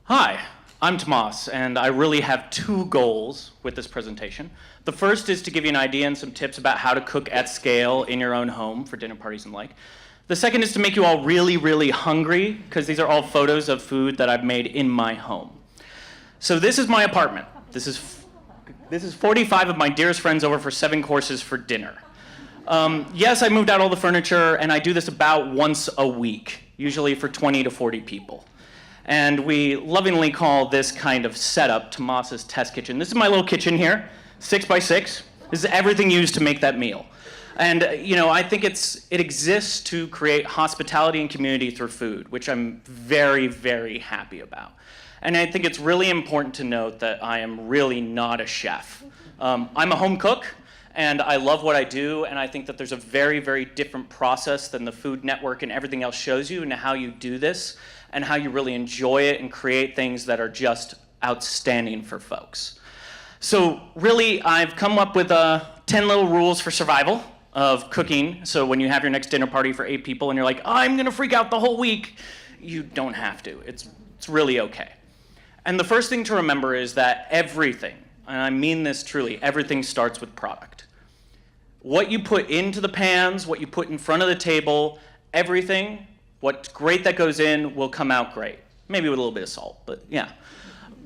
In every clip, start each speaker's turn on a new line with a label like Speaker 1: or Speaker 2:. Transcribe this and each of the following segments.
Speaker 1: Hi, I'm Tomas, and I really have two goals with this presentation. The first is to give you an idea and some tips about how to cook at scale in your own home for dinner parties and like. The second is to make you all really, really hungry, because these are all photos of food that I've made in my home. So this is my apartment. This is 45 of my dearest friends over for 7 courses for dinner. Yes, I moved out all the furniture, and I do this about once a week, usually for 20 to 40 people. And we lovingly call this kind of setup Tomas's test kitchen. This is my little kitchen here, 6 by 6. This is everything used to make that meal. And I think it exists to create hospitality and community through food, which I'm very, very happy about. And I think it's really important to note that I am really not a chef. I'm a home cook, and I love what I do, and I think that there's a very, very different process than the Food Network and everything else shows you, and how you do this, and how you really enjoy it and create things that are just outstanding for folks. So really, I've come up with 10 little rules for survival of cooking. So when you have your next dinner party for 8 people and you're like, I'm gonna freak out the whole week, you don't have to. It's really okay. And the first thing to remember is that everything, and I mean this truly, everything starts with product. What you put into the pans, what you put in front of the table, everything, what's great that goes in will come out great. Maybe with a little bit of salt, but yeah.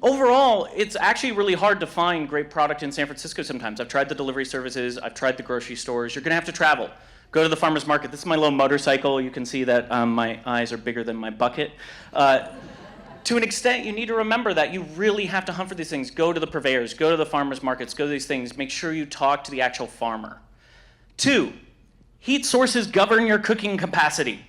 Speaker 1: Overall, it's actually really hard to find great product in San Francisco sometimes. I've tried the delivery services, I've tried the grocery stores. You're gonna have to travel. Go to the farmer's market. This is my little motorcycle. You can see that my eyes are bigger than my bucket. To an extent, you need to remember that you really have to hunt for these things. Go to the purveyors, go to the farmer's markets, go to these things. Make sure you talk to the actual farmer. 2, heat sources govern your cooking capacity.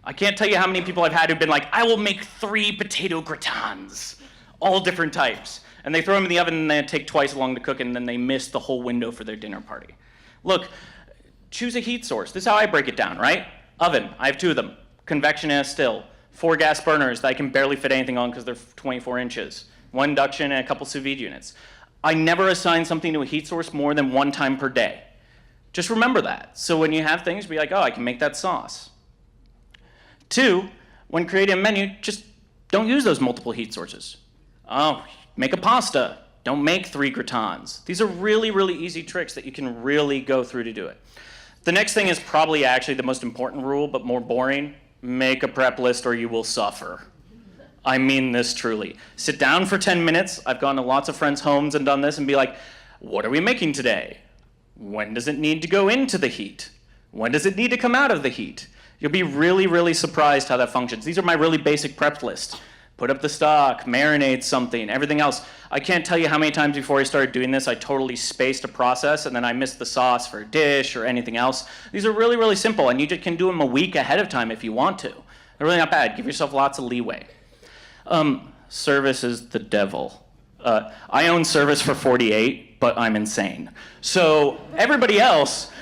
Speaker 1: I can't tell you how many people I've had who've been like, I will make 3 potato gratins, all different types. And they throw them in the oven and they take twice as long to cook, and then they miss the whole window for their dinner party. Look, choose a heat source. This is how I break it down, right? Oven, I have 2 of them. Convection and a still. 4 gas burners that I can barely fit anything on because they're 24 inches. 1 induction and a couple sous vide units. I never assign something to a heat source more than 1 time per day. Just remember that. So when you have things, be like, oh, I can make that sauce. 2, when creating a menu, just don't use those multiple heat sources. Oh, make a pasta. Don't make 3 gratins. These are really, really easy tricks that you can really go through to do it. The next thing is probably actually the most important rule, but more boring. Make a prep list or you will suffer. I mean this truly. Sit down for 10 minutes. I've gone to lots of friends' homes and done this and be like, what are we making today? When does it need to go into the heat? When does it need to come out of the heat? You'll be really, really surprised how that functions. These are my really basic prep lists. Put up the stock, marinate something, everything else. I can't tell you how many times before I started doing this, I totally spaced a process and then I missed the sauce for a dish or anything else. These are really, really simple, and you just can do them a week ahead of time if you want to. They're really not bad. Give yourself lots of leeway. Service is the devil. I own Service for 48, but I'm insane. So everybody else,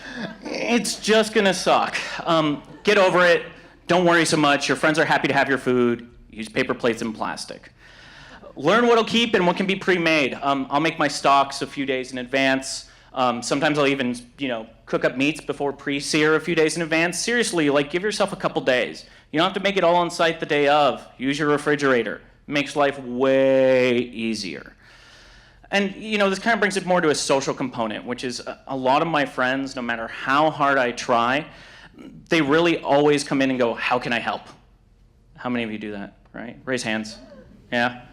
Speaker 1: it's just gonna suck. Get over it. Don't worry so much. Your friends are happy to have your food. Use paper plates and plastic. Learn what'll keep and what can be pre-made. I'll make my stocks a few days in advance. Sometimes I'll even, cook up meats before pre-sear a few days in advance. Seriously, give yourself a couple days. You don't have to make it all on site the day of. Use your refrigerator. Makes life way easier. And, this kind of brings it more to a social component, which is a lot of my friends, no matter how hard I try, they really always come in and go, how can I help? How many of you do that, right? Raise hands. Yeah?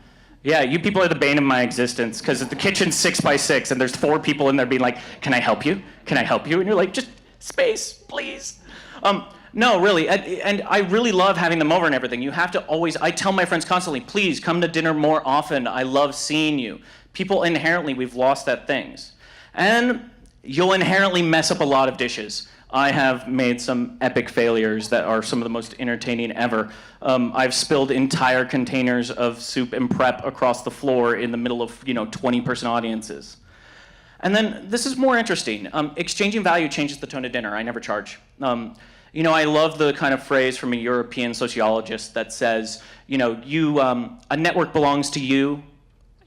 Speaker 1: Yeah, you people are the bane of my existence, because the kitchen's 6 by 6 and there's 4 people in there being like, can I help you? Can I help you? And you're like, just space, please. No, really, and I really love having them over and everything. You have to always, I tell my friends constantly, please come to dinner more often. I love seeing you. People inherently, we've lost that things. And you'll inherently mess up a lot of dishes. I have made some epic failures that are some of the most entertaining ever. I've spilled entire containers of soup and prep across the floor in the middle of 20-person audiences. And then this is more interesting. Exchanging value changes the tone of dinner. I never charge. I love the kind of phrase from a European sociologist that says, a network belongs to you,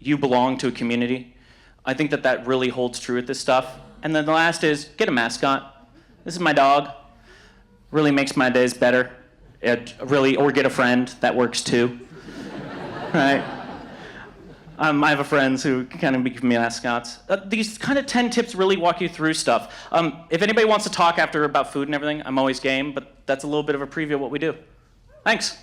Speaker 1: you belong to a community. I think that really holds true with this stuff. And then the last is, get a mascot. This is my dog. Really makes my days better. Or get a friend. That works too. Right? I have a friends who kind of become mascots. These kind of 10 tips really walk you through stuff. If anybody wants to talk after about food and everything, I'm always game, but that's a little bit of a preview of what we do. Thanks.